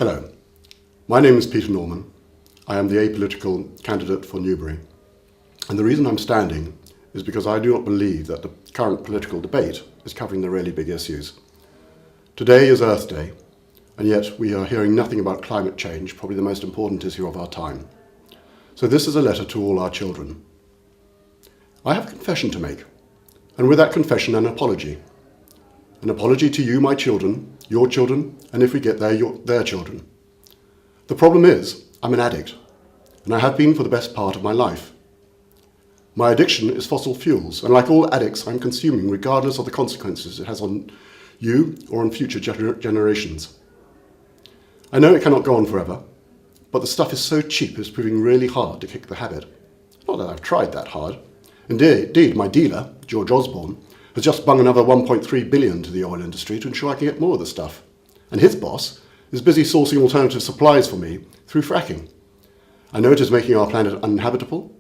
Hello, my name is Peter Norman. I am the apolitical candidate for Newbury. And the reason I'm standing is because I do not believe that the current political debate is covering the really big issues. Today is Earth Day, and yet we are hearing nothing about climate change, probably the most important issue of our time. So this is a letter to all our children. I have a confession to make, and with that confession, an apology. An apology to you, my children, your children, and if we get there, their children. The problem is, I'm an addict, and I have been for the best part of my life. My addiction is fossil fuels, and like all addicts, I'm consuming regardless of the consequences it has on you or on future generations. I know it cannot go on forever, but the stuff is so cheap it's proving really hard to kick the habit. Not that I've tried that hard. Indeed, my dealer, George Osborne, has just bung another 1.3 billion to the oil industry to ensure I can get more of the stuff. And his boss is busy sourcing alternative supplies for me through fracking. I know it is making our planet uninhabitable,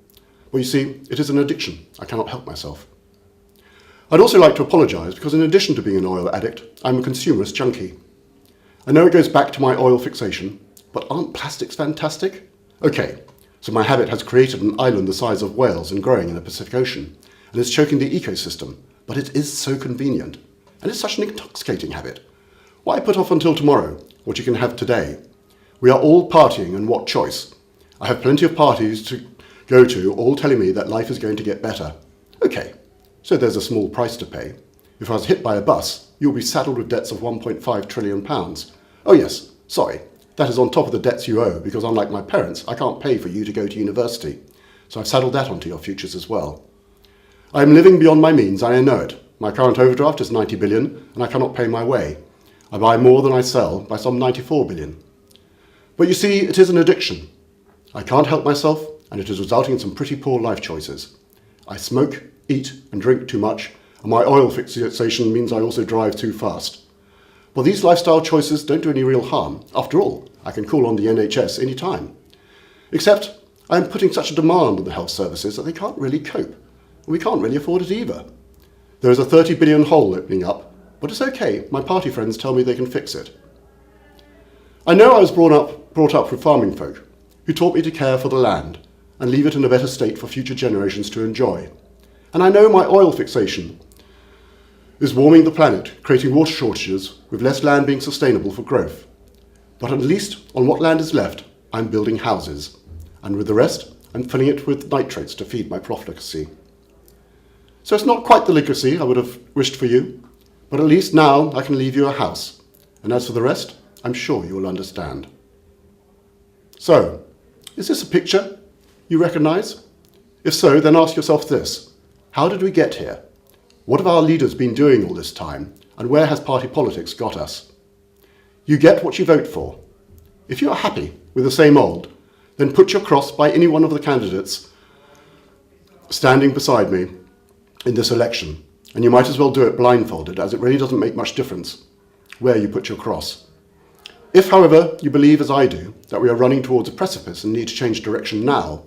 but you see, it is an addiction. I cannot help myself. I'd also like to apologise because in addition to being an oil addict, I'm a consumerist junkie. I know it goes back to my oil fixation, but aren't plastics fantastic? Okay, so my habit has created an island the size of Wales and growing in the Pacific Ocean, and it's choking the ecosystem, but it is so convenient, and it's such an intoxicating habit. Why put off until tomorrow what you can have today? We are all partying, and what choice? I have plenty of parties to go to, all telling me that life is going to get better. Okay, so there's a small price to pay. If I was hit by a bus, you'll be saddled with debts of £1.5 trillion. Oh yes, sorry, that is on top of the debts you owe, because unlike my parents, I can't pay for you to go to university. So I've saddled that onto your futures as well. I am living beyond my means, and I know it. My current overdraft is 90 billion, and I cannot pay my way. I buy more than I sell by some 94 billion. But you see, it is an addiction. I can't help myself, and it is resulting in some pretty poor life choices. I smoke, eat, and drink too much, and my oil fixation means I also drive too fast. Well, these lifestyle choices don't do any real harm. After all, I can call on the NHS any time. Except, I am putting such a demand on the health services that they can't really cope. We can't really afford it either. There is a 30 billion hole opening up, but it's okay. My party friends tell me they can fix it. I know I was brought up with farming folk who taught me to care for the land and leave it in a better state for future generations to enjoy. And I know my oil fixation is warming the planet, creating water shortages with less land being sustainable for growth. But at least on what land is left, I'm building houses. And with the rest, I'm filling it with nitrates to feed my profligacy. So it's not quite the legacy I would have wished for you, but at least now I can leave you a house. And as for the rest, I'm sure you will understand. So, is this a picture you recognise? If so, then ask yourself this. How did we get here? What have our leaders been doing all this time? And where has party politics got us? You get what you vote for. If you are happy with the same old, then put your cross by any one of the candidates standing beside me in this election, and you might as well do it blindfolded, as it really doesn't make much difference where you put your cross. If, however, you believe, as I do, that we are running towards a precipice and need to change direction now,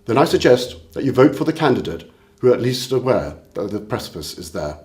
then I suggest that you vote for the candidate who at least is aware that the precipice is there.